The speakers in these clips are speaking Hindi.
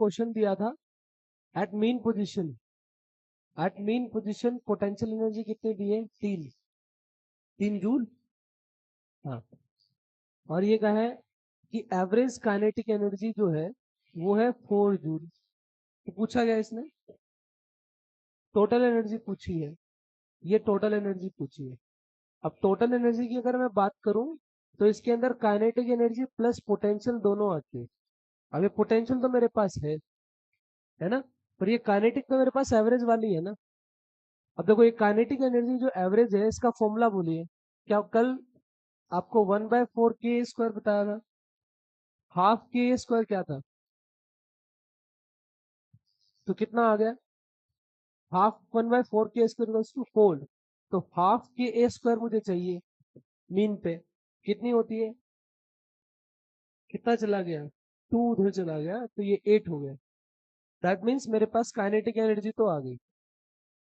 क्वेश्चन दिया था at mean position, potential energy कितनी दी है? 3 जूल। हाँ, और ये कहा है कि एवरेज काइनेटिक एनर्जी जो है वो है 4 जूल। तो पूछा गया इसने टोटल एनर्जी पूछी है, ये टोटल एनर्जी पूछी है। अब टोटल एनर्जी की अगर मैं बात करूं तो इसके अंदर काइनेटिक एनर्जी प्लस पोटेंशियल दोनों आते हैं। अब ये पोटेंशियल तो मेरे पास है ना, पर ये काइनेटिक तो मेरे पास एवरेज वाली है ना। अब देखो ये काइनेटिक एनर्जी जो एवरेज है इसका फॉर्मूला बोलिए। क्या कल आपको 1/4 k² बताया था? हाफ के स्क्वायर क्या था? तो कितना आ गया? Half 1/4 k² 4। तो हाफ के मुझे चाहिए मीन पे। कितनी होती है? कितना चला गया? 2 उधर चला गया तो ये 8 हो गया। दैट मीन्स मेरे पास काइनेटिक एनर्जी तो आ गई।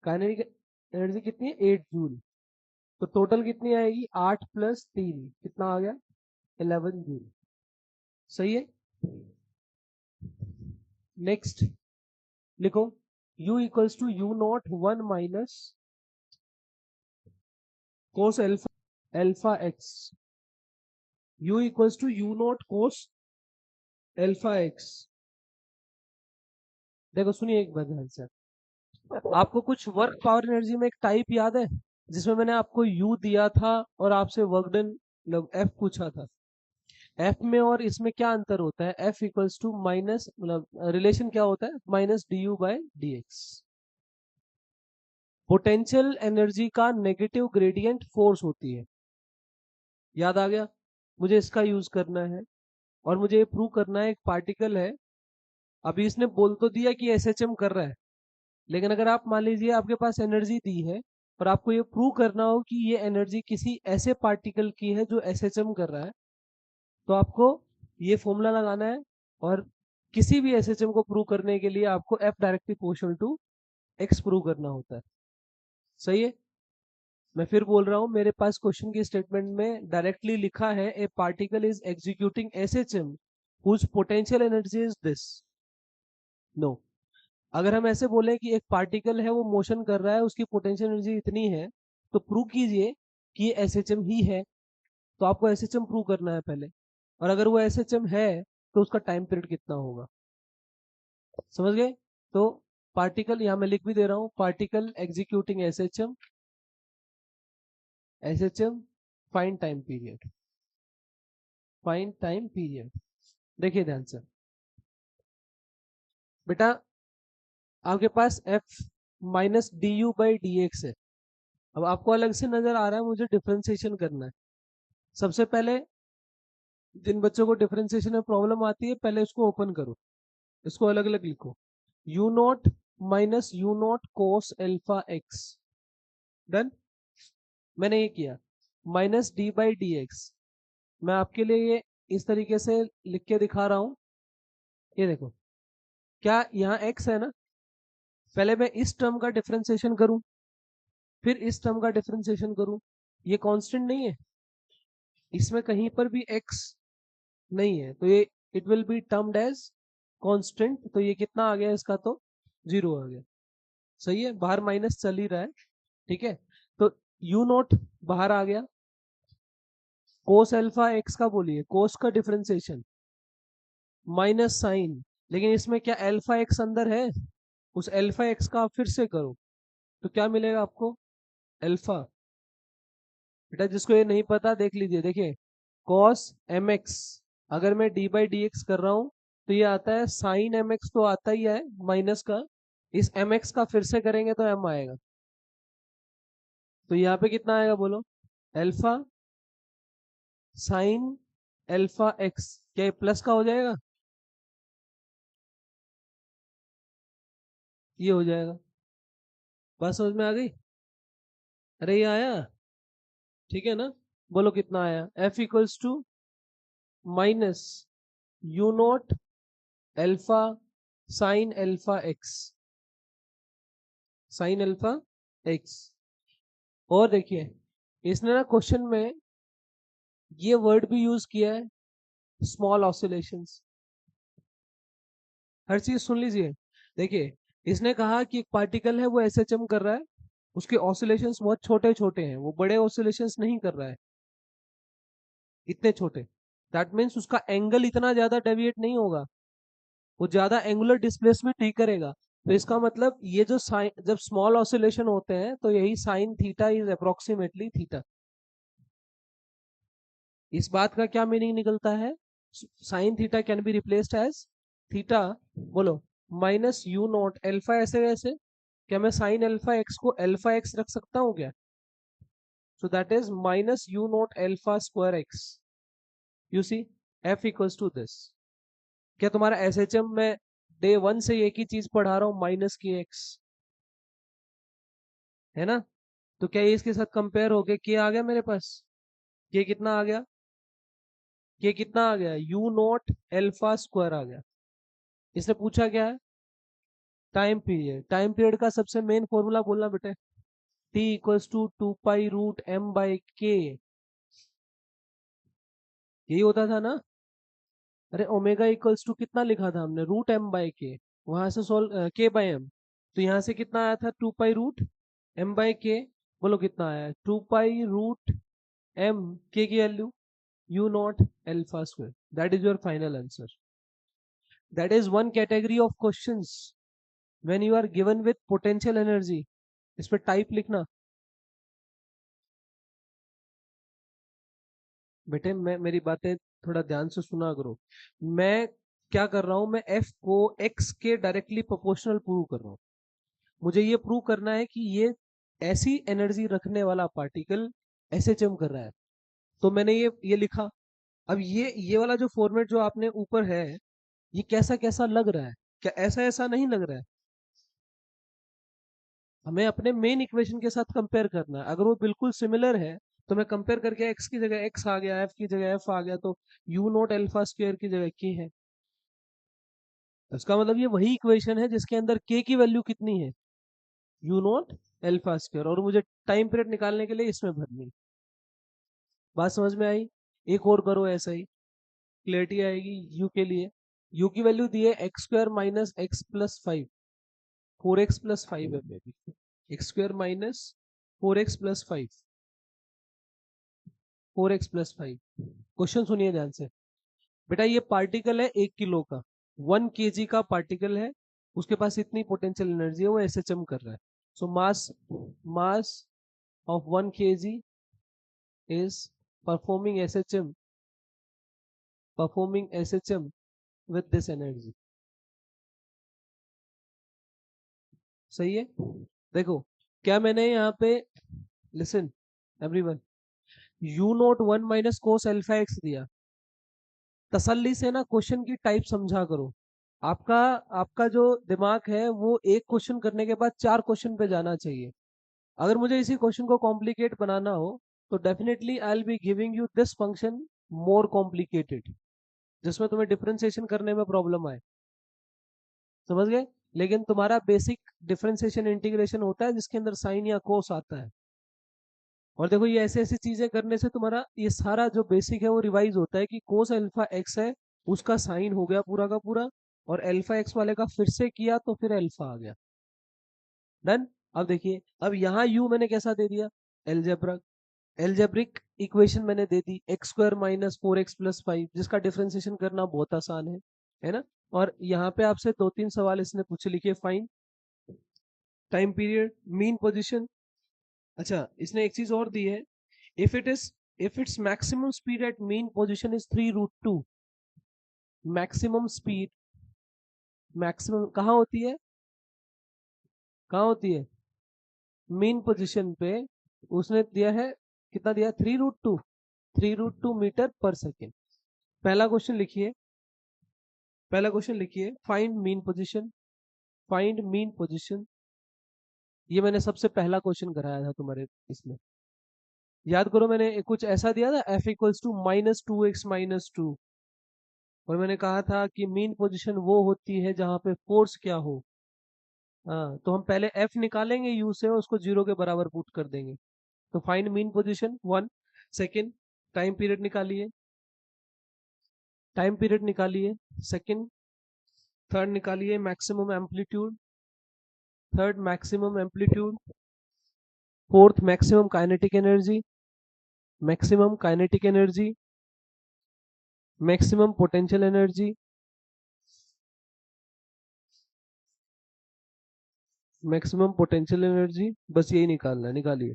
काइनेटिक एनर्जी कितनी है? 8 जूल। तो टोटल कितनी आएगी? 8 + 3 कितना आ गया? 11 जूल। सही है। नेक्स्ट लिखो, U = U0 1 - cos alpha x। U = U0 cos alpha x। देखो सुनिए एक बार ध्यान से। आपको कुछ वर्क पावर एनर्जी में एक टाइप याद है जिसमें मैंने आपको U दिया था और आपसे वर्क डन मतलब F पूछा था? F में और इसमें क्या अंतर होता है? F = माइनस मतलब रिलेशन क्या होता है? -du/dx। पोटेंशियल एनर्जी का नेगेटिव ग्रेडियंट फोर्स होती है। याद आ गया? मुझे इसका यूज करना है और मुझे ये प्रूव करना है एक पार्टिकल है। अभी इसने बोल तो दिया कि SHM कर रहा है, लेकिन अगर आप मान लीजिए आपके पास एनर्जी दी है और आपको ये प्रूव करना हो कि ये एनर्जी किसी ऐसे पार्टिकल की है जो SHM कर रहा है, तो आपको ये फॉर्मूला लगाना है। और किसी भी SHM को प्रूव करने के लिए आपको F directly proportional to x prove करना होता है। सही है। मैं फिर बोल रहा हूं, मेरे पास क्वेश्चन की स्टेटमेंट में डायरेक्टली लिखा है a particle is executing SHM whose potential energy is this। No, अगर हम ऐसे बोले कि एक पार्टिकल है वो मोशन कर रहा है, उसकी पोटेंशियल एनर्जी इतनी है, तो प्रूव कीजिए कि ये SHM ही है। तो आपको SHM प्रूव करना है पहले, और अगर वो SHM है तो उसका टाइम पीरियड कितना होगा। समझ गए? तो पार्टिकल यहां मैं लिख भी दे रहा हूं, particle executing SHM find time period. देखिए ध्यान से बेटा, आपके पास F - du/dx है। अब आपको अलग से नजर आ रहा है, मुझे डिफरेंशिएशन करना है। सबसे पहले जिन बच्चों को डिफरेंशिएशन में प्रॉब्लम आती है, पहले इसको ओपन करो, इसको अलग अलग लिखो। U0 - U0 cos alpha x। Done. मैंने ये किया -d/dx। मैं आपके लिए ये इस तरीके से लिख के दिखा रहा हूं। ये देखो, क्या यहाँ x है ना? पहले मैं इस टर्म का डिफरेंशिएशन करूं, फिर इस टर्म का डिफरेंशिएशन करूं। ये कांस्टेंट नहीं है, इसमें कहीं पर भी x नहीं है, तो ये it will be termed as constant. तो ये कितना आ गया इसका? तो 0 आ गया। सही है, बाहर माइनस चल ही रहा है। ठीक है, तो U0 बाहर आ गया। कोस अल्फा x का बोलिए, कोस का डिफरेंशिएशन माइनस साइन, लेकिन इसमें क्या अल्फा x अंदर है? उस अल्फा x का आप फिर से करो तो क्या मिलेगा आपको? अल्फा। बेटा जिसको ये नहीं पता देख लीजिए, देखिए cos mx, अगर मैं d/dx कर रहा हूं तो ये आता है sin mx, तो आता ही है माइनस का। इस mx का फिर से करेंगे तो m आएगा। तो यहाँ पे कितना आएगा बोलो? Alpha sine alpha x। क्या ये प्लस का हो जाएगा? ये हो जाएगा। बात समझ में आ गई? अरे ये आया, ठीक है ना? बोलो कितना आया? F = -U0 alpha sine alpha x, sine alpha x। और देखिए इसने ना क्वेश्चन में ये वर्ड भी यूज किया है, स्मॉल ऑसिलेशंस। हर चीज सुन लीजिए। देखिए, इसने कहा कि एक पार्टिकल है वो एसएचएम कर रहा है, उसके ऑसिलेशंस बहुत छोटे छोटे हैं, वो बड़े ऑसिलेशंस नहीं कर रहा है, इतने छोटे। दैट मीन्स उसका एंगल इतना ज्यादा डेविएट नहीं होगा, वो ज्यादा एंगुलर डिस्प्लेसमेंट नहीं करेगा। तो इसका मतलब ये जो साइन, जब स्मॉल ऑसिलेशन होते हैं तो यही sine theta is approximately theta. इस बात का क्या मीनिंग निकलता है? Sine theta can be replaced as theta, बोलो, माइनस यू नॉट एल्फा। ऐसे कैसे? क्या मैं साइन अल्फा एक्स को अल्फा एक्स रख सकता हूँ क्या? So that is minus U naught alpha square X. You see, F equals to this. क्या तुम्हारा एसएचएम में डे वन से एक ही चीज पढ़ा रहा हूँ, माइनस के एक्स, है ना? तो क्या ये इसके साथ कंपेयर हो गया, के आ गया मेरे पास? के कितना आ गया? के कितना आ गया? यू नॉट एल्फा स्क्वायर आ गया। इसने पूछा क्या है? Time period. टाइम पीरियड का सबसे मेन फॉर्मूला बोलना बेटे, T equals to 2 pi root m/k। यही होता था ना? अरे ओमेगा इक्वल्स टू कितना लिखा था हमने, रूट m/k। वहां से सोल्व k/m, तो यहाँ से कितना आया था? 2 पाई रूट m/k। बोलो कितना आया? 2 पाई रूट m, k की value U naught alpha square. That is your final answer. That is one category of questions when you are given with potential energy. इस पे टाइप लिखना बेटे। मैं, मेरी बातें थोड़ा ध्यान से सुना करो। मैं क्या कर रहा हूं, मैं एफ को एक्स के डायरेक्टली प्रोपोर्शनल प्रूव कर रहा हूँ। मुझे ये प्रूव करना है कि ये ऐसी एनर्जी रखने वाला पार्टिकल एसएचएम कर रहा है। तो मैंने ये लिखा। अब ये वाला जो फॉर्मेट जो आपने ऊपर है, ये कैसा कैसा लग रहा है? क्या ऐसा ऐसा नहीं लग रहा है? हमें अपने मेन इक्वेशन के साथ कंपेयर करना है। अगर वो बिल्कुल सिमिलर है तो मैं कंपेयर करके एक्स की जगह एक्स आ गया, एफ की जगह एफ आ गया, तो यू नॉट एल्फा स्क्वायर की जगह के है। इसका मतलब ये वही इक्वेशन है जिसके अंदर के की वैल्यू कितनी है? You naught alpha square. और मुझे टाइम पीरियड निकालने के लिए इसमें भरनी। बात समझ में आई? एक और करो ऐसा ही, क्लियरिटी आएगी यू के लिए। यू की वैल्यू दी है x² - x+5। 4x+5 है baby. x² - 4x+5। 4x+5। Question सुनिए ध्यान से। बेटा ये पार्टिकल है 1 किलो का, 1 kg का पार्टिकल है, उसके पास इतनी पोटेंशियल एनर्जी है, वो एसएचएम कर रहा है। So mass mass of 1 kg is performing SHM, performing SHM with this energy. सही है? देखो, क्या मैंने यहाँ पे, listen everyone, you not 1 - cos αx दिया। तसल्ली से ना क्वेश्चन की टाइप समझा करो। आपका आपका जो दिमाग है वो एक क्वेश्चन करने के बाद 4 क्वेश्चन पे जाना चाहिए। अगर मुझे इसी क्वेश्चन को कॉम्प्लिकेट बनाना हो तो definitely I will be giving you this function more complicated, जिसमें तुम्हें डिफरेंशिएशन करने में प्रॉब्लम आए। समझ गए? लेकिन तुम्हारा बेसिक डिफरेंशिएशन इंटीग्रेशन होता है जिसके अंदर साइन या कोस आता है। और देखो, ये ऐसी ऐसी चीजें करने से तुम्हारा ये सारा जो बेसिक है वो रिवाइज होता है कि कोस अल्फा एक्स है, उसका साइन हो गया पूरा का पूरा, और अल्फा एक्स वाले का फिर से किया तो फिर अल्फा आ गया। डन। अब देखिए, अब यहाँ यू मैंने कैसा दे दिया? एलजेब्रा, एल्जेब्रिक इक्वेशन मैंने दे दी, x² - 4x+5, जिसका डिफरेंशिएशन करना बहुत आसान है ना? और यहाँ पे आपसे 2-3 सवाल इसने पूछे, लिखे find time period, mean position. अच्छा, इसने एक चीज और दी है, if it is if its maximum speed at mean position is 3√2। Maximum speed, maximum कहाँ होती है? कहाँ होती है? मीन पोजीशन पे। उसने दिया है, कितना दिया? 3√2, 3√2 मीटर पर सेकेंड। पहला क्वेश्चन लिखिए, पहला क्वेश्चन लिखिए, find mean position, find mean position. ये मैंने सबसे पहला क्वेश्चन कराया था तुम्हारे इसमें, याद करो। मैंने कुछ ऐसा दिया था, f इक्वल्स टू -2x - 2, और मैंने कहा था कि मीन पोजीशन वो होती है जहां पे फोर्स क्या हो। हाँ, तो हम पहले f निकालेंगे u से और उसको 0 के बराबर पुट कर देंगे। तो find mean position 1। Second, time period निकालिए, टाइम पीरियड निकालिए। सेकंड, थर्ड निकालिए maximum amplitude, third maximum amplitude, fourth maximum kinetic energy, maximum kinetic energy, maximum potential energy, maximum potential energy, बस यही निकालना है, निकालिए।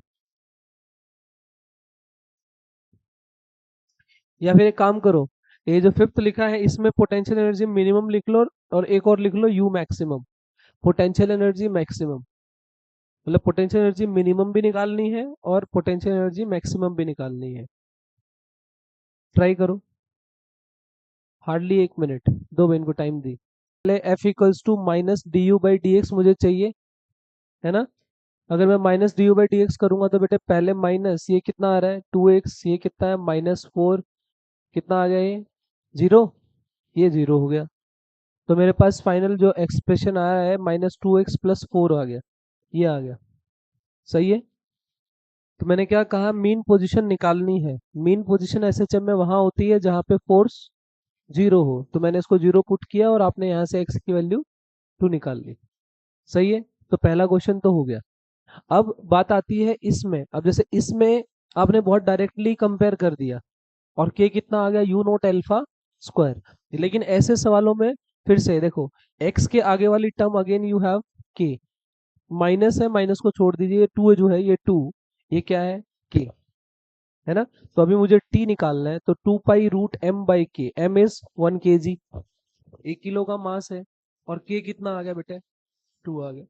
या फिर एक काम करो, ये जो फिफ्थ लिखा है इसमें पोटेंशियल एनर्जी मिनिमम लिख लो, और एक और लिख लो U maximum, potential energy maximum. मतलब पोटेंशियल एनर्जी मिनिमम भी निकालनी है और पोटेंशियल एनर्जी मैक्सिमम भी निकालनी है। ट्राई करो, हार्डली 1 मिनट, 2 मिनट को टाइम दी। पहले F equals to minus D U by D X मुझे चाहिए, है ना। अगर मैं minus D U by D X करूंगा तो बेटे पहले माइनस ये कितना आ रहा है 2x, ये कितना है -4, कितना आ गया ये 0, ये 0 हो गया। तो मेरे पास फाइनल जो एक्सप्रेशन आया है -2x + 4 आ गया, ये आ गया। सही है। तो मैंने क्या कहा, मीन पोजीशन निकालनी है। मीन पोजीशन एसएचएम में वहां होती है जहां पे फोर्स 0 हो, तो मैंने इसको 0 पुट किया और आपने यहाँ से x की वैल्यू 2 निकाल ली। सही है। तो पहला क्वेश्चन तो हो गया। अब बात आती है इसमें, अब जैसे इसमें आपने बहुत डायरेक्टली कंपेयर कर दिया और k कितना आ गया u0 अल्फा स्क्वायर। लेकिन ऐसे सवालों में फिर से देखो, x के आगे वाली term again you have k, minus है, माइनस को छोड़ दीजिए, ये 2 जो है ये 2, ये क्या है k, है ना। तो अभी मुझे t निकालना है, तो 2 पाई रूट m बाई के, m इज 1 kg, 1 किलो का मास है, और k कितना आ गया बेटे 2 आ गया।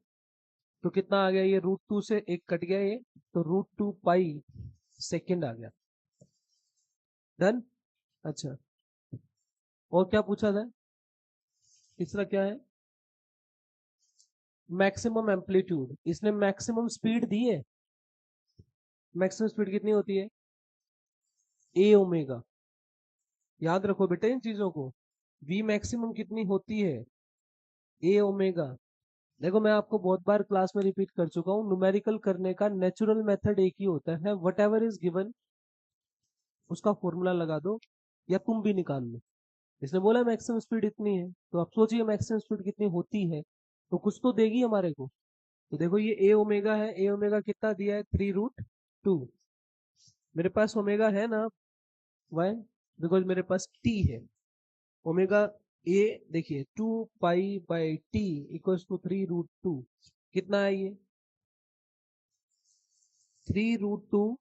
तो कितना आ गया, ये √2 से एक कट गया ये, तो √2 पाई सेकेंड आ गया। डन। अच्छा, और क्या पूछा था, तीसरा क्या है, मैक्सिमम एम्पलीट्यूड। इसने मैक्सिमम स्पीड दी है, मैक्सिमम स्पीड कितनी होती है ए ओमेगा। याद रखो बेटे इन चीजों को, वी मैक्सिमम कितनी होती है ए ओमेगा। देखो मैं आपको बहुत बार क्लास में रिपीट कर चुका हूँ, न्यूमेरिकल करने का नेचुरल मेथड एक ही होता है, वट एवर इज गिवन उसका फॉर्मूला लगा दो या तुम भी निकाल लो। इसने बोला मैक्सिमम स्पीड इतनी है, तो आप सोचिए मैक्सिमम स्पीड कितनी होती है, तो कुछ तो देगी हमारे को। तो देखो ये ए ओमेगा है, ए ओमेगा कितना दिया है 3√2। मेरे पास ओमेगा है ना, वाई, बिकॉज मेरे पास टी है। ओमेगा ए देखिए 2 पाई/t = 3√2, कितना है ये 3√2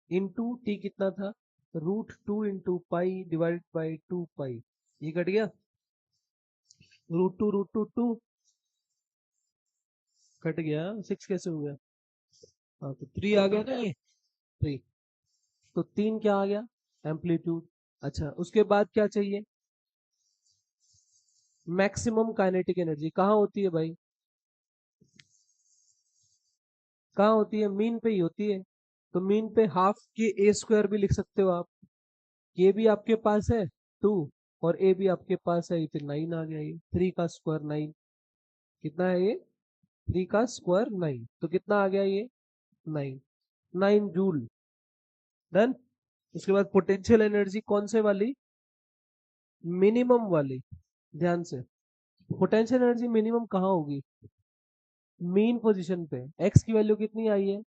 इंटू टी कितना था √2 इंटू पाई डिवाइड बाई 2 पाई, ये कट गया, √2 कट गया, 6 कैसे हो गया, हाँ तो 3 आ गया ना ये 3, तो 3 क्या आ गया एम्पलीट्यूड। अच्छा उसके बाद क्या चाहिए, मैक्सिमम काइनेटिक एनर्जी कहाँ होती है भाई, कहाँ होती है, मीन पे ही होती है। तो मीन पे हाफ के ए स्क्वायर भी लिख सकते हो आप, ये भी आपके पास है 2, और ए भी आपके पास है, फिर 9 आ गया, ये 3 का स्क्वायर 9, कितना है ये 3 का स्क्वायर 9, तो कितना आ गया ये 9, 9 जूल। डन। उसके बाद पोटेंशियल एनर्जी कौन से वाली, मिनिमम वाली, ध्यान से, पोटेंशियल एनर्जी मिनिमम कहाँ होगी, मीन पोजीशन पे। एक्स की वैल्यू कितनी आई है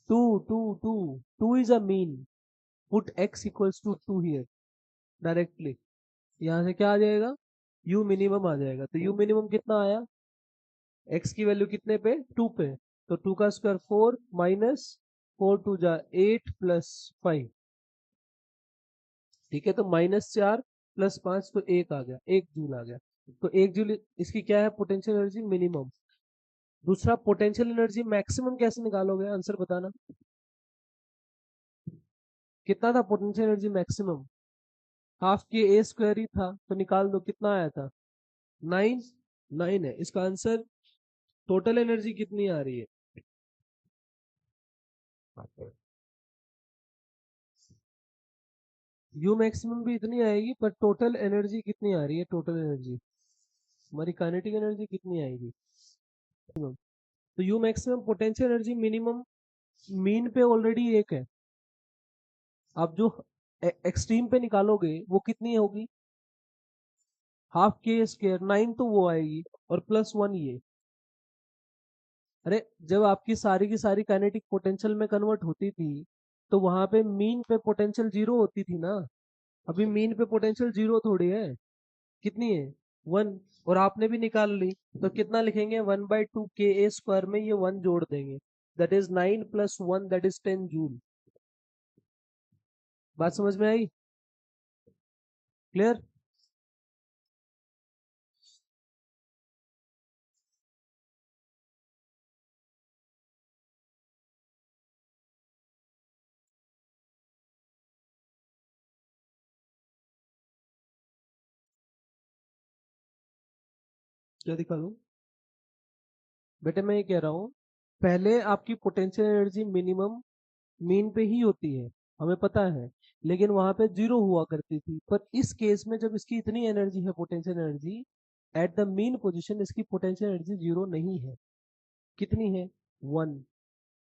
2, 2, 2, 2 is a mean, put x equals to 2 here directly, यहाँ से क्या आ जाएगा u मिनिमम आ जाएगा। तो u मिनिमम कितना आया, x की वैल्यू कितने पे 2 पे, तो 2 का स्क्वायर 4 माइनस 4 × 2 = 8 + 5, ठीक है। तो -4 + 5 तो 1 आ गया, 1 जूल आ गया। तो 1 जूल इसकी क्या है पोटेंशियल एनर्जी मिनिमम। दूसरा पोटेंशियल एनर्जी मैक्सिमम कैसे निकालोगे, आंसर बताना, कितना था पोटेंशियल एनर्जी मैक्सिमम, हाफ के ए स्क्वायर ही था, तो निकाल दो कितना आया था 9, 9 है इसका आंसर। टोटल एनर्जी कितनी आ रही है, यू मैक्सिमम भी इतनी आएगी, पर टोटल एनर्जी कितनी आ रही है, टोटल एनर्जी हमारी काइनेटिक एनर्जी कितनी आएगी। तो you maximum potential energy minimum mean पे ऑलरेडी 1 है, आप जो एक्सट्रीम पे निकालोगे वो कितनी होगी, हाफ के स्क्वायर 9 तो वो आएगी और प्लस 1 ये। अरे जब आपकी सारी की सारी काइनेटिक पोटेंशियल में कन्वर्ट होती थी तो वहां पे मीन पे पोटेंशियल जीरो होती थी ना। अभी मीन पे पोटेंशियल जीरो थोड़ी है। कितनी है? 1। और आपने भी निकाल ली तो कितना लिखेंगे? 1/2 के ए स्क्वायर में ये 1 जोड़ देंगे। That is 9 + 1 that is 10 joule. बात समझ में आई? क्लियर? क्या दिखा दूं? बेटे मैं ये कह रहा हूँ, पहले आपकी पोटेंशियल एनर्जी मिनिमम मीन पे ही होती है, हमें पता है। लेकिन वहां पे जीरो हुआ करती थी, पर इस केस में जब इसकी इतनी एनर्जी है, potential energy, at the mean position इसकी पोटेंशियल एनर्जी जीरो नहीं है। कितनी है? 1।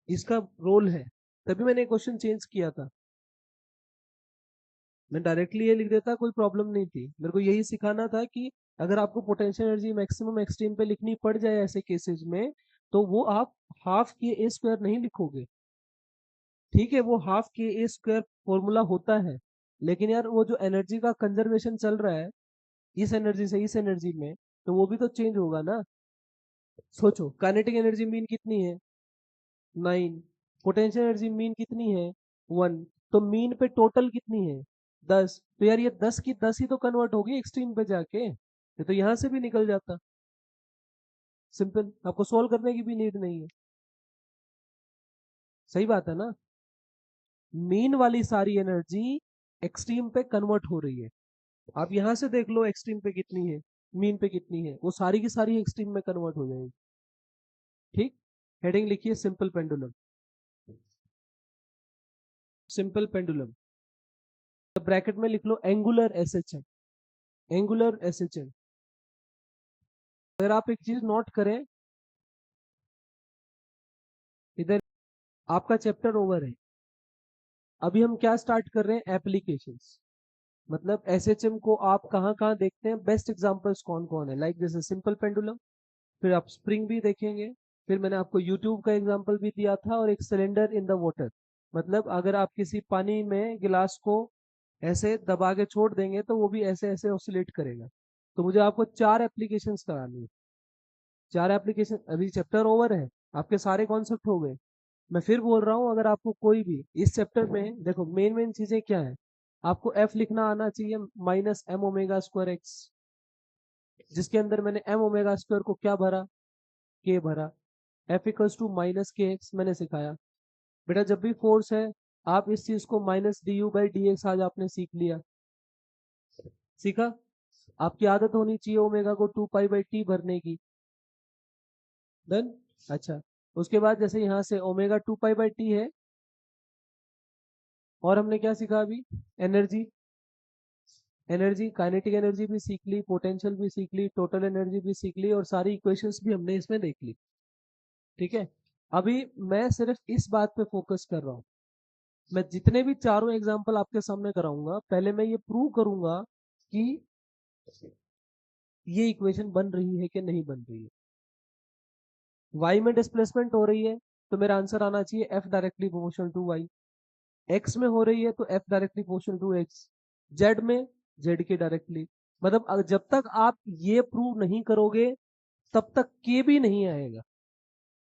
इसका रोल है, तभी मैंने क्वेश्चन चेंज किया था। मैं डायरेक्टली ये लिख देता, कोई प्रॉब्लम नहीं थी। मेरे को यही सिखाना था कि अगर आपको पोटेंशियल एनर्जी मैक्सिमम एक्सट्रीम पे लिखनी पड़ जाए ऐसे केसेस में, तो वो आप हाफ के ए स्क्वायर नहीं लिखोगे। ठीक है, वो हाफ के ए स्क्वायर फॉर्मूला होता है, लेकिन यार वो जो एनर्जी का कंजर्वेशन चल रहा है इस एनर्जी से इस एनर्जी में, तो वो भी तो चेंज होगा ना। सोचो, काइनेटिक एनर्जी मीन कितनी है? 9। पोटेंशियल एनर्जी मीन कितनी है? 1। तो मीन पे टोटल कितनी है? 10। तो यार ये 10 की 10 ही तो कन्वर्ट होगी एक्सट्रीम पे जाके, ये तो यहां से भी निकल जाता। सिंपल, आपको सोल्व करने की भी नीड नहीं है। सही बात है ना? मीन वाली सारी एनर्जी एक्सट्रीम पे कन्वर्ट हो रही है। आप यहां से देख लो एक्सट्रीम पे कितनी है, मीन पे कितनी है, वो सारी की सारी एक्सट्रीम में कन्वर्ट हो जाएगी। ठीक। हेडिंग लिखिए simple pendulum. Simple pendulum, bracket में लिख लो एंगुलर एसएचएम। Angular SHM. अगर आप एक चीज नोट करें, इधर आपका चैप्टर ओवर है। अभी हम क्या स्टार्ट कर रहे हैं? एप्लीकेशंस। मतलब एसएचएम को आप कहाँ कहाँ देखते हैं, बेस्ट एग्जांपल्स कौन कौन है, लाइक जैसे सिंपल पेंडुलम। फिर आप स्प्रिंग भी देखेंगे। फिर मैंने आपको यूट्यूब का एग्जांपल भी दिया था, और एक सिलेंडर इन द वाटर। मतलब अगर आप किसी पानी में गिलास को ऐसे दबा के छोड़ देंगे तो वो भी ऐसे ऐसे ऑसिलेट करेगा। तो मुझे आपको 4 एप्लीकेशंस करानी है। 4 एप्लीकेशन, अभी चैप्टर ओवर है, आपके सारे कॉन्सेप्ट हो गए। मैं फिर बोल रहा हूँ, अगर आपको कोई भी इस चैप्टर में देखो, मेन मेन चीजें क्या है, आपको एफ लिखना आना चाहिए, -m⍵²x, जिसके अंदर मैंने m⍵² को क्या भरा? के भरा। F = -kx मैंने सिखाया। बेटा जब भी फोर्स है, आप इस चीज को -du/dx आज आपने सीख लिया। सीखा? आपकी आदत होनी चाहिए ओमेगा को 2π/t भरने की। डन। अच्छा, उसके बाद जैसे यहाँ से ओमेगा 2π/t है, और हमने क्या सीखा अभी? एनर्जी। एनर्जी, काइनेटिक एनर्जी भी सीख ली, पोटेंशियल भी सीख ली, टोटल एनर्जी भी सीख ली, और सारी इक्वेशंस भी हमने इसमें देख ली। ठीक है। अभी मैं सिर्फ इस बात पे फोकस कर रहा हूँ। मैं जितने भी चारों एग्जांपल आपके सामने कराऊंगा, पहले मैं ये प्रूव करूंगा कि ये इक्वेशन बन रही है कि नहीं बन रही है। y में डिस्प्लेसमेंट हो रही है, तो मेरा आंसर आना चाहिए f directly proportional to y। x में हो रही है तो f directly proportional to x। z में z के डायरेक्टली। मतलब जब तक आप ये प्रूव नहीं करोगे, तब तक के भी नहीं आएगा।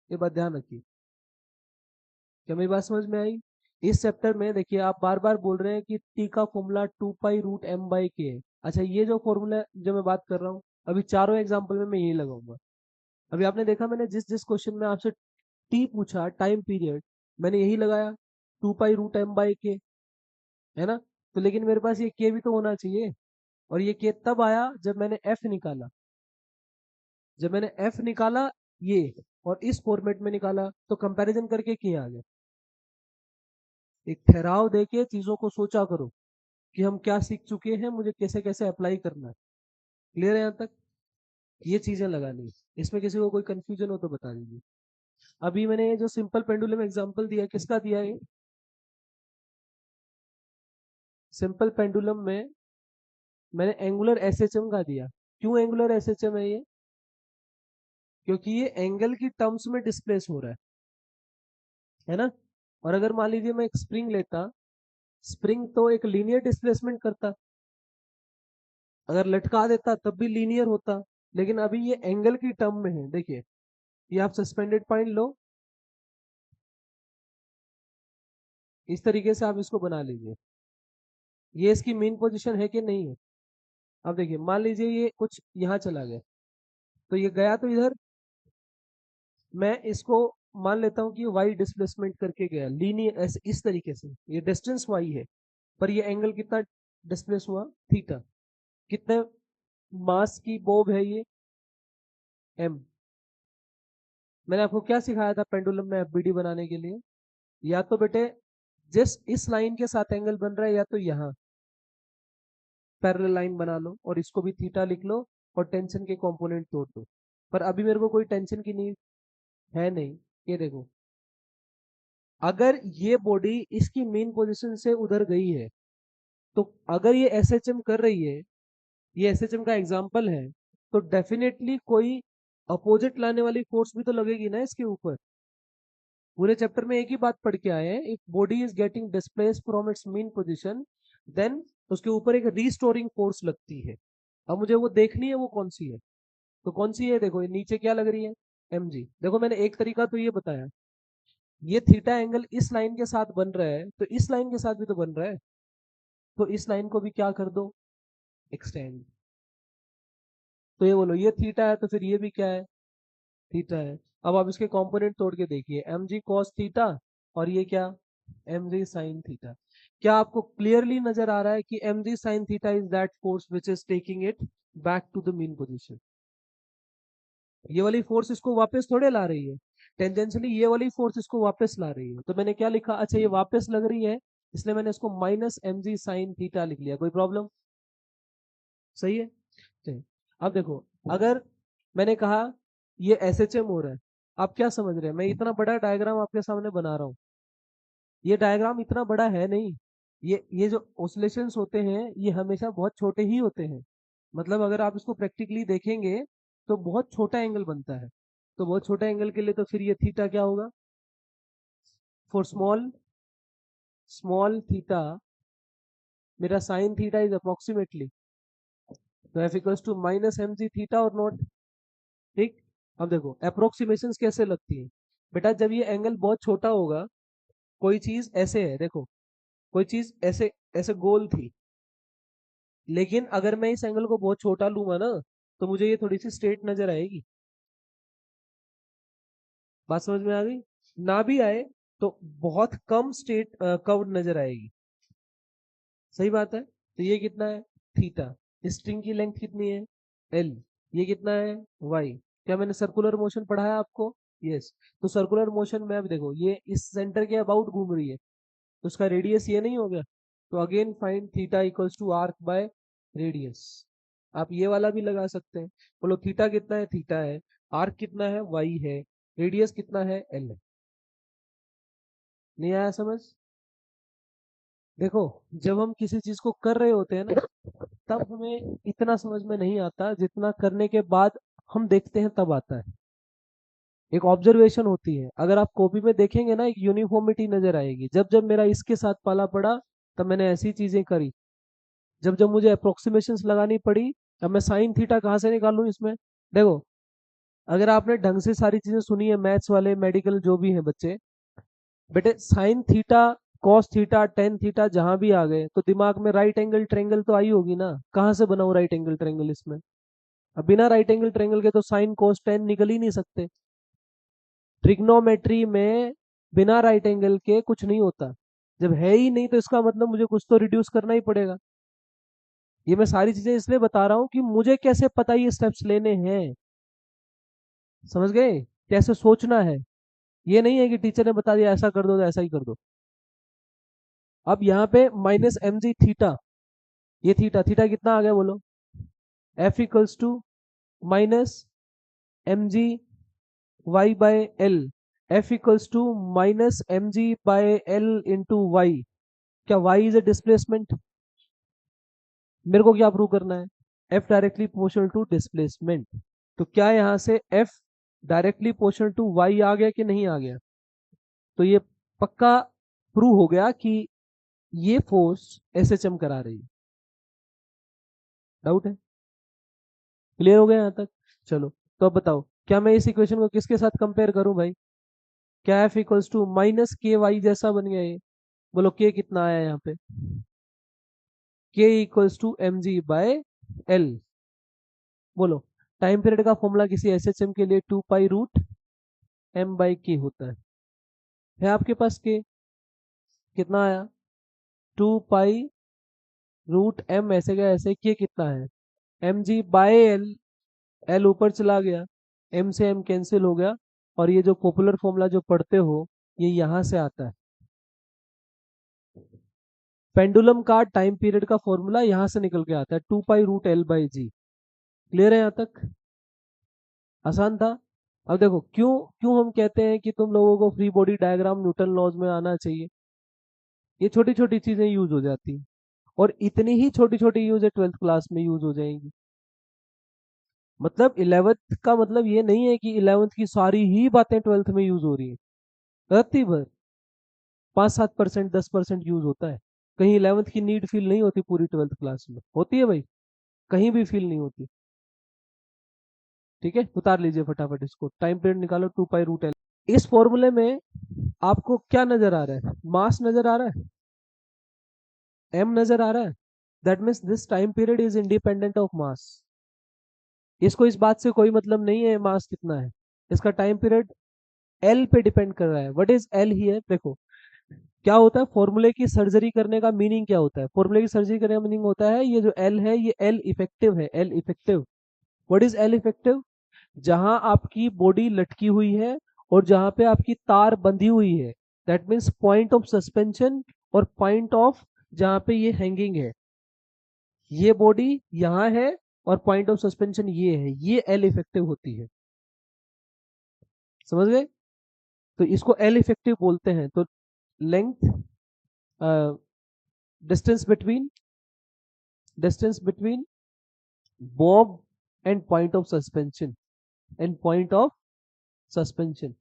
ये बात ध्यान रखिए। क्या मेरी बात समझ में आई? इस चैप्टर में देखिए, आप बार बार बोल रहे हैं कि टी का फॉर्मूला 2π√m/k है। अच्छा, ये जो फॉर्मूला जो मैं बात कर रहा हूँ, अभी चारों एग्जाम्पल में मैं यही लगाऊंगा। अभी आपने देखा, मैंने जिस जिस क्वेश्चन में आपसे टी पूछा, टाइम पीरियड, मैंने यही लगाया, 2π√m/k, है ना? तो लेकिन मेरे पास ये के भी तो होना चाहिए, और ये के तब आया जब मैंने एफ निकाला। जब मैंने एफ निकाला ये, और इस फॉर्मेट में निकाला, तो कंपैरिजन करके के आ गया। एक ठहराव देके चीजों को सोचा करो कि हम क्या सीख चुके हैं, मुझे कैसे कैसे अप्लाई करना है। क्लियर है यहाँ तक? ये चीजें लगानी है। इसमें किसी को कोई कंफ्यूजन हो तो बता दीजिए। अभी मैंने ये जो सिंपल पेंडुलम एग्जांपल दिया, किसका दिया है? सिंपल पेंडुलम में मैंने एंगुलर एसएचएम का दिया। क्यों एंगुलर एसएचएम है ये? क्योंकि ये एंगल की टर्म्स में डिस्प्लेस हो रहा है ना। और अगर मान लीजिए मैं एक स्प्रिंग लेता, स्प्रिंग तो एक लीनियर डिस्प्लेसमेंट करता, अगर लटका देता तब भी लीनियर होता, लेकिन अभी ये एंगल की टर्म में है। देखिए ये आप सस्पेंडेड पॉइंट लो, इस तरीके से आप इसको बना लीजिए, ये इसकी मेन पोजीशन है कि नहीं है। अब देखिए मान लीजिए ये कुछ यहाँ चला गया, तो ये गया तो इधर, मैं इसको मान लेता हूँ कि वाई डिस्प्लेसमेंट करके गया लीनियर ऐसे इस तरीके से, ये डिस्टेंस वाई है, पर ये एंगल कितना डिस्प्लेस हुआ, थीटा। कितने मास की बोब है ये, एम। मैंने आपको क्या सिखाया था पेंडुलम में एफबीडी बनाने के लिए, या तो बेटे जिस इस लाइन के साथ एंगल बन रहा है, या तो यहाँ पैरेलल लाइन बना लो और इसको भी थीटा लिख लो और टेंशन के कंपोनेंट तोड़ दो। पर अभी मेरे को कोई टेंशन की नीड है नहीं। ये देखो, अगर ये बॉडी इसकी मेन पोजीशन से उधर गई है, तो अगर ये एसएचएम कर रही है, ये एसएचएम का एग्जांपल है, तो डेफिनेटली कोई अपोजिट लाने वाली फोर्स भी तो लगेगी ना इसके ऊपर। पूरे चैप्टर में एक ही बात पढ़ के आए हैं, if body is getting displaced from its mean position, then उसके ऊपर एक रीस्टोरिंग फोर्स लगती है। अब मुझे वो देखनी है, वो कौन सी है। तो कौन सी है, देखो ये नीचे क्या लग रही है, mg। देखो मैंने एक तरीका तो ये बताया, ये थीटा एंगल इस लाइन के साथ बन रहा है, तो इस लाइन के साथ भी तो बन रहा है, तो इस लाइन को भी क्या कर दो, एक्सटेंड। तो ये बोलो ये थीटा है, तो फिर ये भी क्या है, थीटा है। अब आप इसके कंपोनेंट तोड़ के देखिए, mg cos थीटा और ये क्या, mg sin थीटा। क्या आपको क्लियरली नजर आ रहा है कि mg sin theta is that force which is taking it back to the mean position. ये वाली फोर्स इसको वापस थोड़े ला रही है, टेंजेंशियली ये वाली फोर्स इसको वापस ला रही है। तो मैंने क्या लिखा, अच्छा ये वापस लग रही है, इसलिए मैंने इसको माइनस mg sin थीटा लिख लिया। कोई प्रॉब्लम, सही है। चलिए, अब देखो, अगर मैंने कहा ये एसएचएम हो रहा है, आप क्या समझ रहे हैं, मैं इतना बड़ा डायग्राम आपके सामने बना रहा हूँ, ये डायग्राम इतना बड़ा है नहीं। ये जो ऑसिलेशंस होते हैं ये हमेशा बहुत छोटे ही होते हैं, मतलब अगर आप इसको प्रैक्टिकली देखेंगे तो बहुत छोटा एंगल बनता है। तो बहुत छोटा एंगल के लिए तो फिर ये थीटा क्या होगा, फॉर स्मॉल स्मॉल थीटा मेरा साइन थीटा इज अप्रोक्सीमेटली, तो F equals to minus M G theta और नॉट। ठीक। अब देखो अप्रोक्सीमेशन कैसे लगती है, बेटा जब ये एंगल बहुत छोटा होगा, कोई चीज ऐसे है, देखो कोई चीज ऐसे ऐसे गोल थी, लेकिन अगर मैं इस एंगल को बहुत छोटा लूंगा ना, तो मुझे ये थोड़ी सी स्ट्रेट नजर आएगी। बात समझ में आ गई, ना भी आए तो बहुत कम स्ट्रेट कर्व्ड नजर आएगी। सही बात है। तो ये कितना है, थीटा। स्ट्रिंग की लेंथ कितनी है, एल। ये कितना है, वाई। क्या मैंने सर्कुलर मोशन पढ़ाया आपको, यस। तो सर्कुलर मोशन में अब देखो ये इस सेंटर के अबाउट घूम रही है, तो उसका रेडियस ये नहीं हो गया। तो again find theta equals to arc by radius. आप ये वाला भी लगा सकते हैं, बोलो थीटा कितना है, थीटा है, आर्क कितना है, वाई है, रेडियस कितना है, एल है। नहीं आया समझ। देखो जब हम किसी चीज को कर रहे होते हैं ना, तब हमें इतना समझ में नहीं आता, जितना करने के बाद हम देखते हैं तब आता है। एक ऑब्जर्वेशन होती है, अगर आप कॉपी में देखेंगे ना, एक यूनिफॉर्मिटी नजर आएगी। जब जब मेरा इसके साथ पाला पड़ा, तब मैंने ऐसी चीजें करी। जब जब मुझे अप्रोक्सीमेशंस लगानी पड़ी, अब मैं साइन थीटा कहाँ से निकालूं इसमें। देखो अगर आपने ढंग से सारी चीजें सुनी है, मैथ्स वाले मेडिकल जो भी हैं बच्चे, बेटे sine theta cos theta tan theta जहां भी आ गए, तो दिमाग में राइट एंगल ट्रेंगल तो आई होगी ना। कहाँ से बनाऊं राइट एंगल ट्रेंगल इसमें, अब बिना राइट एंगल ट्रेंगल के तो साइन कॉस टेन निकल ही नहीं सकते। ट्रिग्नोमेट्री में बिना राइट एंगल के कुछ नहीं होता। जब है ही नहीं तो इसका मतलब मुझे कुछ तो रिड्यूस करना ही पड़ेगा। ये मैं सारी चीजें इसलिए बता रहा हूँ कि मुझे कैसे पता ये स्टेप्स लेने हैं, समझ गए, कैसे सोचना है। ये नहीं है कि टीचर ने बता दिया ऐसा कर दो तो ऐसा ही कर दो। अब यहाँ पे माइनस एम जी थीटा, ये थीटा, थीटा कितना आ गया बोलो, F equals to minus M G Y by L. F equals to minus M G by L into Y. क्या वाई इज ए डिस्प्लेसमेंट, मेरे को क्या प्रूव करना है, F directly proportional to displacement. तो क्या यहाँ से F directly proportional to Y आ गया कि नहीं आ गया? तो ये पक्का प्रूव हो गया कि ये फोर्स एसएचएम करा रही है। डाउट है? क्लियर हो गया यहाँ तक? चलो, तो अब बताओ, क्या मैं इस इक्वेशन को किसके साथ कंपेयर करूं भाई? क्या एफ इक्वल्स टू माइनस के वाई जैसा बन गया ये? बोलो के कितना आया यहाँ पे? K equals to M G by L. बोलो, टाइम पीरियड का फॉर्मूला किसी एसएचएम के लिए 2 पाई रूट एम बाई के होता है आपके पास के? कितना आया? 2 पाई रूट एम, ऐसे का ऐसे, के कितना है? M G by L. L ऊपर चला गया, एम से एम कैंसिल हो गया, और ये जो पॉपुलर फॉर्मूला जो पढ़ते हो ये यहां से आता है। पेंडुलम का टाइम पीरियड का फॉर्मूला यहां से निकल के आता है, 2 pi root L by G. Clear है यहाँ तक? आसान था। अब देखो, क्यों क्यों हम कहते हैं कि तुम लोगों को free body diagram Newton laws में आना चाहिए। ये छोटी छोटी चीजें यूज हो जाती हैं, और इतनी ही छोटी छोटी यूज है 12th क्लास में यूज हो जाएंगी। मतलब 11th का मतलब ये नहीं है कि 11th की सारी ही बातें 12th में यूज हो रही है। रत्ती भर 5-7%, 10% यूज होता है। कहीं 11th की नीड फील नहीं होती, पूरी 12th क्लास में होती है भाई, कहीं भी फील नहीं होती। ठीक है, उतार लीजिए फटाफट इसको, टाइम पीरियड निकालो 2 पाई रूट एल। इस फॉर्मूले में आपको क्या नजर आ रहा है? मास नजर आ रहा है, एम नजर आ रहा है। That means this time period is independent of mass. इसको इस बात से कोई मतलब नहीं है मास कितना है, इसका टाइम पीरियड एल पे डिपेंड कर रहा है। What is L here? देखो, क्या होता है फॉर्मूले की सर्जरी करने का मीनिंग, क्या होता है फॉर्मूले की सर्जरी करने का मीनिंग? होता है ये जो एल है ये एल इफेक्टिव है, L effective. What is L effective? जहां आपकी बॉडी लटकी हुई है और जहां पे आपकी तार बंधी हुई है, that means point of suspension और पॉइंट ऑफ जहां पे ये हैंगिंग है, ये बॉडी यहाँ है और पॉइंट ऑफ सस्पेंशन ये है, ये एल इफेक्टिव होती है। समझ गए? तो इसको एल इफेक्टिव बोलते हैं। तो length, distance between Bob and point of suspension,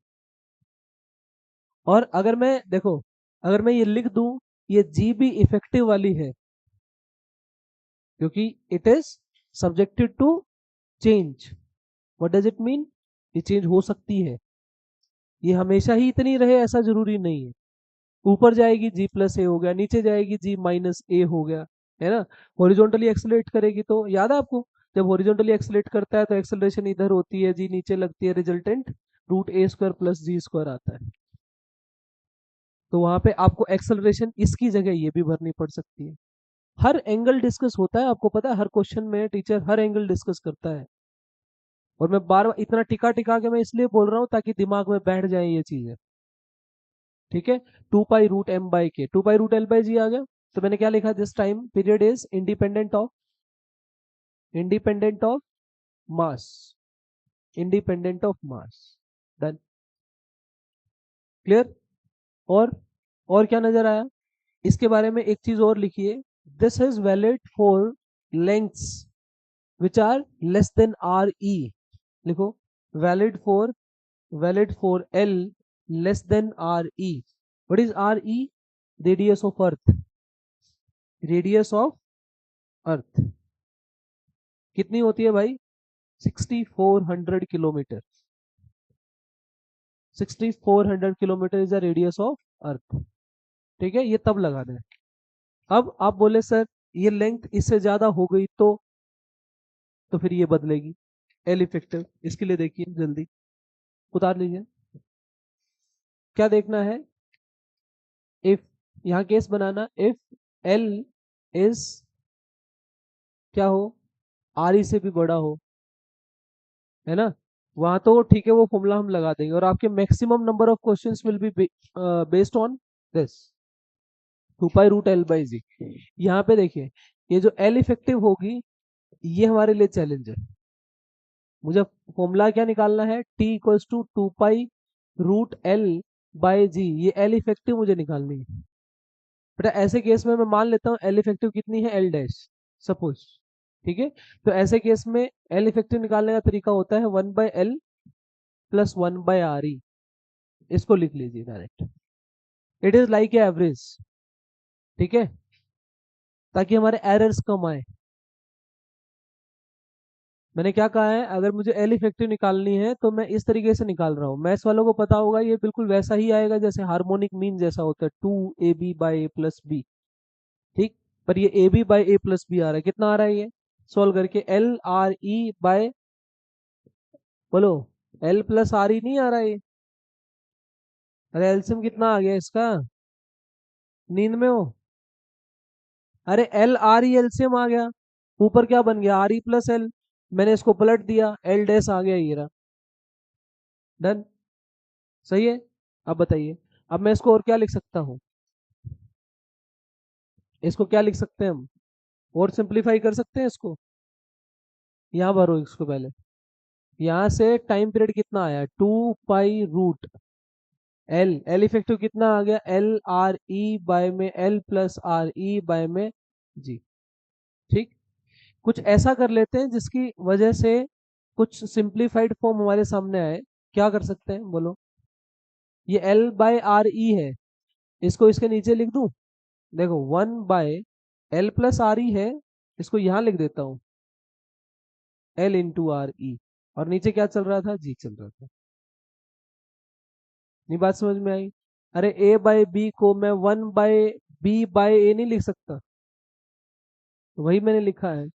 और अगर मैं देखो, अगर मैं ये लिख दूं, ये जी भी इफेक्टिव वाली है, क्योंकि it is subjected to change. What does it mean? ये चेंज हो सकती है, ये हमेशा ही इतनी रहे ऐसा जरूरी नहीं है। ऊपर जाएगी जी प्लस ए हो गया, नीचे जाएगी जी माइनस ए हो गया, है ना। हॉरिजॉन्टली एक्सेलरेट करेगी तो याद है आपको, जब हॉरिजॉन्टली एक्सेलरेट करता है तो एक्सेलरेशन इधर होती है, जी नीचे लगती है, रिजल्टेंट रूट ए स्क्वायर प्लस जी स्क्वायर आता है। तो वहां पे आपको एक्सेलरेशन इसकी जगह ये भी भरनी पड़ सकती है। हर एंगल डिस्कस होता है, आपको पता है, हर क्वेश्चन में टीचर हर एंगल डिस्कस करता है। और मैं बार बार इतना टिका टिका के मैं इसलिए बोल रहा हूँ ताकि दिमाग में बैठ जाए ये चीजें। ठीक है, 2 पाई रूट एम बाई के, 2 पाई रूट एल बाई जी आ गया। तो मैंने क्या लिखा? This time period is independent of mass, done. Clear? और और क्या नजर आया? इसके बारे में एक चीज और लिखिए, this is valid for lengths which are less than R E. लिखो, valid for L less than R E. What is R E? Radius of earth, radius of earth. कितनी होती है भाई? 6400 kilometre. 6400 kilometre is the radius of earth. ठीक है, ये तब लगा दें। अब आप बोले सर ये लेंथ इससे ज्यादा हो गई तो फिर ये बदलेगी, एल इफेक्टिव। इसके लिए देखिए जल्दी, उतार लीजिए। क्या देखना है? इफ, यहाँ case banana, if L is क्या हो? आर ई से भी बड़ा हो, है ना। वहां तो ठीक है, वो फॉर्मूला हम लगा देंगे, और आपके maximum number of questions will be based on this 2 pi root L by G. यहाँ पे देखिए, ये जो एल इफेक्टिव होगी ये हमारे लिए चैलेंज है। मुझे फॉर्मूला क्या निकालना है? T equals to 2 pi root L by G, ये एल इफेक्टिव मुझे निकालनी है। बेटा ऐसे केस में मैं मान लेता हूँ एल इफेक्टिव कितनी है? L dash, suppose. ठीक है, तो ऐसे केस में एल इफेक्टिव निकालने का तरीका होता है 1/L प्लस 1/RE। इसको लिख लीजिए direct, it is like a average. ठीक है, ताकि हमारे एरर्स कम आए। मैंने क्या कहा है, अगर मुझे एल इफेक्टिव निकालनी है तो मैं इस तरीके से निकाल रहा हूँ। मैथ्स वालों को पता होगा, ये बिल्कुल वैसा ही आएगा जैसे हार्मोनिक मीन जैसा होता है, 2AB/A+B। ठीक, पर ये AB/A+B आ रहा है, कितना आ रहा है ये सोल्व करके, LRE बोलो, L+RE नहीं आ रहा है ये। अरे एलसीएम कितना आ गया इसका, नींद में हो? अरे LRE एलसीएम आ गया, ऊपर क्या बन गया, RE+L। मैंने इसको पलट दिया, L डैश आ गया, ये रहा। डन, सही है। अब बताइए, अब मैं इसको और क्या लिख सकता हूँ, इसको क्या लिख सकते हैं हम, और सिंप्लीफाई कर सकते हैं इसको। यहाँ भरो इसको पहले, यहाँ से टाइम पीरियड कितना आया, 2 पाई रूट एल इफेक्टिव कितना आ गया, L/RE/में L+RE/में G। ठीक, कुछ ऐसा कर लेते हैं जिसकी वजह से कुछ सिंप्लीफाइड फॉर्म हमारे सामने आए। क्या कर सकते हैं बोलो, ये L/RE है, इसको इसके नीचे लिख दूं। देखो 1/L+RE है, इसको यहाँ लिख देता हूँ, L × RE। और नीचे क्या चल रहा था, G चल रहा था। नहीं बात समझ में आई? अरे A/B को मैं 1/B/A नहीं लिख सकता, तो वही मैंने लिखा है।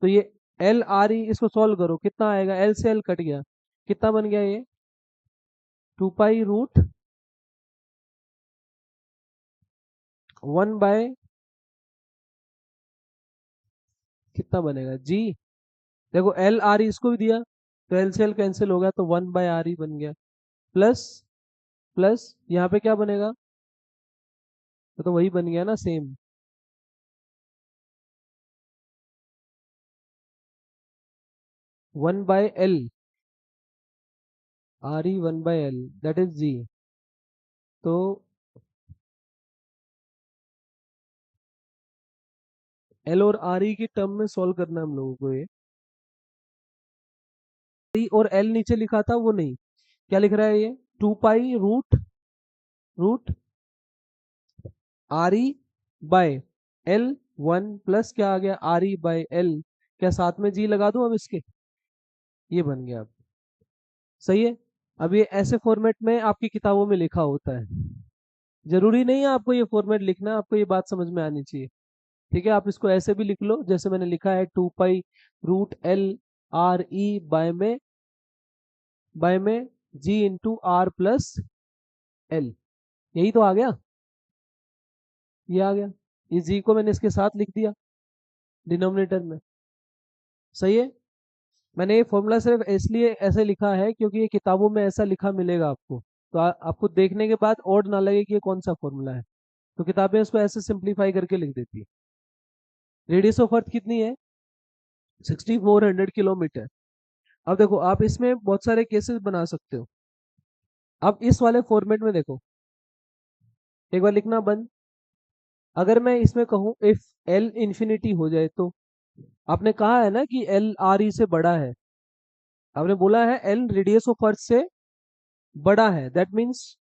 तो ये LRE, इसको सॉल्व करो, कितना आएगा, L से L कट गया, कितना बन गया ये, 2 पाई रूट 1 बाय, कितना बनेगा G। देखो LRE इसको भी दिया, तो L से L कैंसिल हो गया, तो 1/RE बन गया, प्लस प्लस यहाँ पे क्या बनेगा, तो वही बन गया ना same, 1/L, RE 1/L, that is G। तो L और RE की टर्म में सॉल्व करना है हम लोगों को ये। RE और L नीचे लिखा था वो नहीं, क्या लिख रहा है ये, 2 पाई रूट RE/L 1 प्लस क्या आ गया, RE/L। क्या साथ में G लगा दूं अब इसके, ये बन गया अब, सही है। अब ये ऐसे फॉर्मेट में आपकी किताबों में लिखा होता है, जरूरी नहीं है आपको ये फॉर्मेट लिखना, आपको ये बात समझ में आनी चाहिए। ठीक है, आप इसको ऐसे भी लिख लो जैसे मैंने लिखा है, 2 पाई रूट L RE/में G × R+L, यही तो आ गया, ये आ गया। इस G को मैंने इसके साथ लिख दिया डिनोमिनेटर में, सही है। मैंने ये फॉर्मूला सिर्फ इसलिए ऐसे लिखा है क्योंकि ये किताबों में ऐसा लिखा मिलेगा आपको, तो आपको देखने के बाद और ना लगे कि ये कौन सा फॉर्मूला है, तो किताबें उसको ऐसे सिंप्लीफाई करके लिख देती है। रेडियस ऑफ अर्थ कितनी है, 6400 किलोमीटर। अब देखो, आप इसमें बहुत सारे केसेस बना सकते हो। अब इस वाले फॉर्मेट में देखो, एक बार लिखना बंद। अगर मैं इसमें कहूँ इफ L इंफिनिटी हो जाए तो, आपने कहा है ना कि L RE से बड़ा है, आपने बोला है L रेडियस ऑफ अर्थ से बड़ा है, दैट मीन्स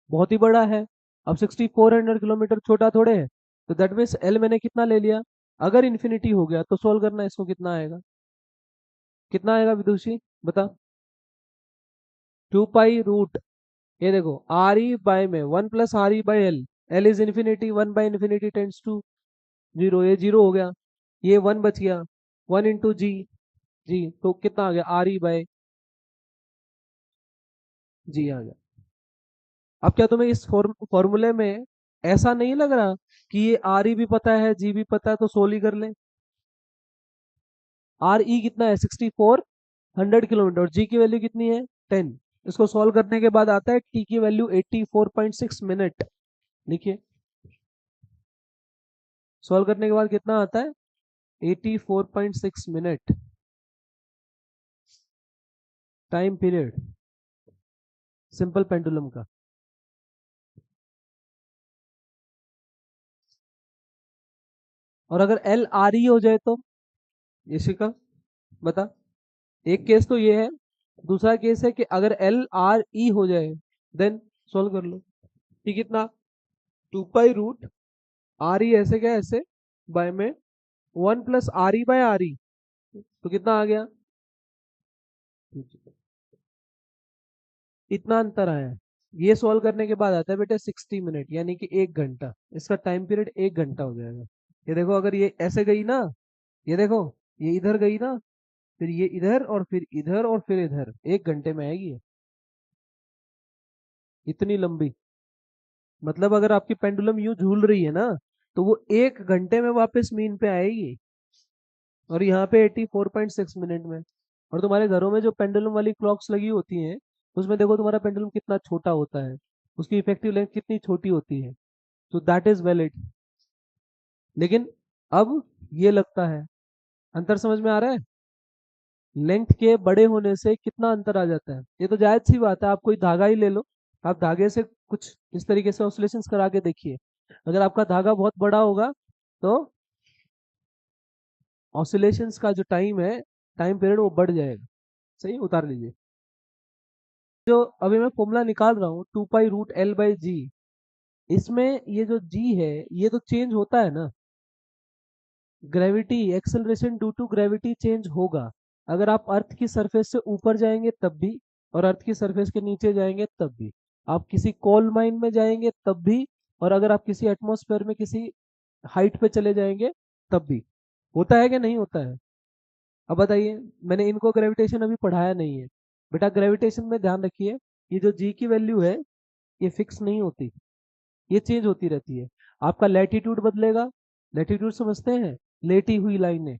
बहुत ही बड़ा है। अब 6400 किलोमीटर छोटा थोड़े है, तो दैट मीन्स L मैंने कितना ले लिया। अगर इन्फिनिटी हो गया तो सोल्व करना, इसको कितना आएगा, कितना आएगा विदुषी बता, 2 पाई रूट, ये देखो RE/में 1 + RE/L, L इज इन्फिनिटी, 1/इन्फिनिटी टेंड्स टू 0, ये 0 हो गया, ये 1 बच गया, 1 × G, तो कितना आ गया, RE/G आ गया। अब क्या तुम्हें इस फॉर्मूले में ऐसा नहीं लग रहा कि ये RE भी पता है, G भी पता है, तो सोल्व ही कर ले। RE कितना है, 6400 किलोमीटर, और G की वैल्यू कितनी है, 10। इसको सॉल्व करने के बाद आता है T की वैल्यू 84.6 मिनट, लिखिए। सॉल्व करने के बाद कितना आता है, 84.6 minute time period simple pendulum का। और अगर L RE हो जाए तो इसी का बता। एक केस तो ये है, दूसरा केस है कि अगर एल आर ई हो जाए देन सॉल्व कर लो। ठीक, कितना, 2 पाई रूट आर ई ऐसे क्या ऐसे बाय में 1 + RE/RE, तो कितना आ गया, इतना अंतर आया है। ये सॉल्व करने के बाद आता है बेटा 60 मिनट, यानी कि 1 घंटा। इसका टाइम पीरियड 1 घंटा हो जाएगा। ये देखो, अगर ये ऐसे गई ना, ये देखो, ये इधर गई ना, फिर ये इधर और फिर इधर और फिर इधर, 1 घंटे में आएगी ये, इतनी लंबी। मतलब अगर आपकी पेंडुलम यूं झूल रही है ना, तो वो 1 घंटे में वापस मीन पे आएगी, और यहाँ पे 84.6 मिनट में। और तुम्हारे घरों में जो पेंडुलम वाली क्लॉक्स लगी होती हैं, उसमें देखो तुम्हारा पेंडुलम कितना छोटा होता है, उसकी इफेक्टिव लेंथ कितनी छोटी होती है, तो दैट इज वैलिड। लेकिन अब ये लगता है, अंतर समझ में आ रहा है, लेंथ के बड़े होने से कितना अंतर आ जाता है। ये तो जायज सी बात है, आप कोई धागा ही ले लो, आप धागे से कुछ इस तरीके से ऑसिलेशंस करा के देखिए। अगर आपका धागा बहुत बड़ा होगा तो ऑसिलेशंस का जो टाइम है, टाइम पीरियड वो बढ़ जाएगा। सही, उतार लीजिए। जो अभी मैं फॉर्मूला निकाल रहा हूँ 2 पाई रूट L/G, इसमें ये जो G है ये तो चेंज होता है ना, gravity acceleration due to gravity change होगा। अगर आप अर्थ की सरफेस से ऊपर जाएंगे तब भी, और अर्थ की सरफेस के नीचे जाएंगे तब भी, आप किसी कोल माइन में जाएंगे तब भी, और अगर आप किसी एटमॉस्फेयर में किसी हाइट पे चले जाएंगे तब भी। होता है कि नहीं होता है? अब बताइए, मैंने इनको ग्रेविटेशन अभी पढ़ाया नहीं है। बेटा ग्रेविटेशन में ध्यान रखिए, ये जो जी की वैल्यू है ये फिक्स नहीं होती, ये चेंज होती रहती है। आपका लैटिट्यूड बदलेगा, लैटिट्यूड समझते हैं, लेटी हुई लाइनें,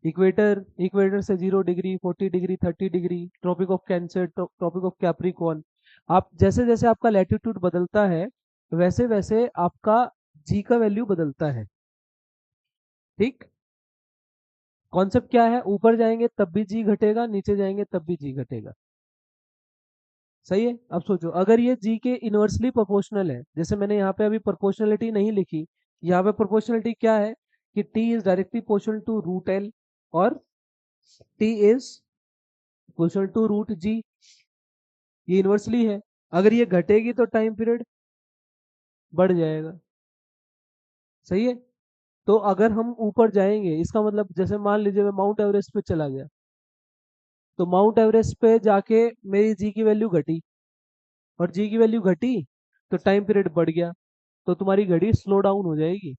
इक्वेटर, इक्वेटर से 0 degree, 40 degree, 30 degree, Tropic of Cancer, Tropic of Capricorn. आप जैसे जैसे आपका लैटिट्यूड बदलता है, वैसे वैसे आपका जी का वैल्यू बदलता है। ठीक, कॉन्सेप्ट क्या है, ऊपर जाएंगे तब भी जी घटेगा, नीचे जाएंगे तब भी जी घटेगा। सही है। अब सोचो, अगर ये जी के इनवर्सली प्रोपोर्शनल है, जैसे मैंने यहाँ पे अभी प्रोपोर्शनलिटी नहीं लिखी, यहाँ पे प्रोपोर्शनलिटी क्या है कि T is directly proportional to root L, और T is proportional to root G, ये इनवर्सली है। अगर ये घटेगी तो टाइम पीरियड बढ़ जाएगा। सही है। तो अगर हम ऊपर जाएंगे, इसका मतलब जैसे मान लीजिए मैं माउंट एवरेस्ट पे चला गया, तो माउंट एवरेस्ट पे जाके मेरी जी की वैल्यू घटी, और जी की वैल्यू घटी तो टाइम पीरियड बढ़ गया, तो तुम्हारी घड़ी स्लो डाउन हो जाएगी।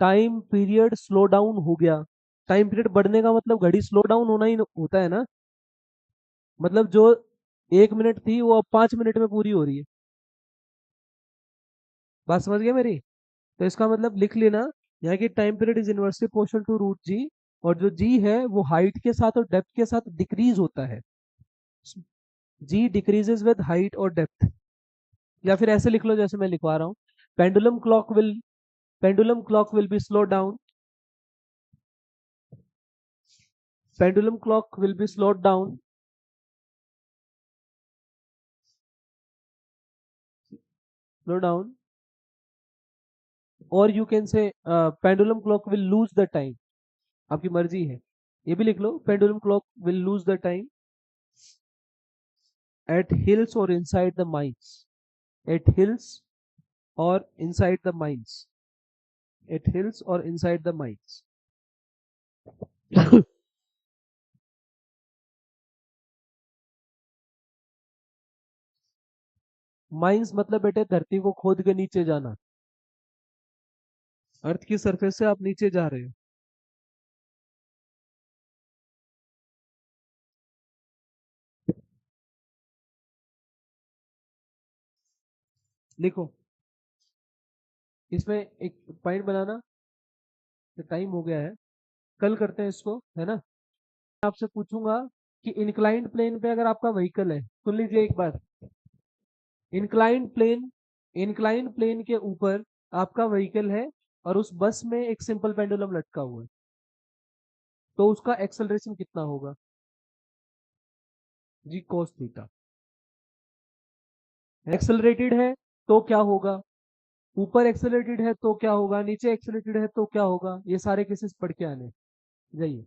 टाइम पीरियड स्लो डाउन हो गया। टाइम पीरियड बढ़ने का मतलब घड़ी स्लो डाउन होना ही होता है ना। मतलब जो 1 मिनट थी वो अब 5 मिनट में पूरी हो रही है। बात समझ गया मेरी? तो इसका मतलब लिख लेना, यहाँ की time period is inversely proportional to root G, और जो जी है वो हाइट के साथ और डेप्थ के साथ डिक्रीज होता है। जी डिक्रीजेज विद हाइट और डेप्थ। या फिर ऐसे लिख लो जैसे मैं लिखवा रहा हूँ, pendulum clock will, pendulum clock will be slow down, pendulum clock will be slowed down, slow down, or you can say pendulum clock will lose the time। आपकी मर्जी है, ये भी लिख लो, pendulum clock will lose the time at hills or inside the mines, at hills or inside the mines, at hills or inside the mines। Mines मतलब बेटे धरती को खोद के नीचे जाना, अर्थ की सरफेस से आप नीचे जा रहे हो। लिखो, इसमें एक पॉइंट बनाना, टाइम हो गया है, कल करते हैं इसको, है ना। आपसे पूछूंगा कि इंक्लाइंड प्लेन पे अगर आपका व्हीकल है, सुन लीजिए एक बार, इंक्लाइंड प्लेन, इंक्लाइंड प्लेन के ऊपर आपका व्हीकल है, और उस बस में एक सिंपल पेंडुलम लटका हुआ है, तो उसका एक्सेलरेशन कितना होगा? जी cos थीटा। एक्सेलरेटेड है तो क्या होगा? ऊपर एक्सेलरेटेड है तो क्या होगा, नीचे एक्सेलरेटेड है तो क्या होगा, ये सारे केसेस पढ़ के आने। जाइए।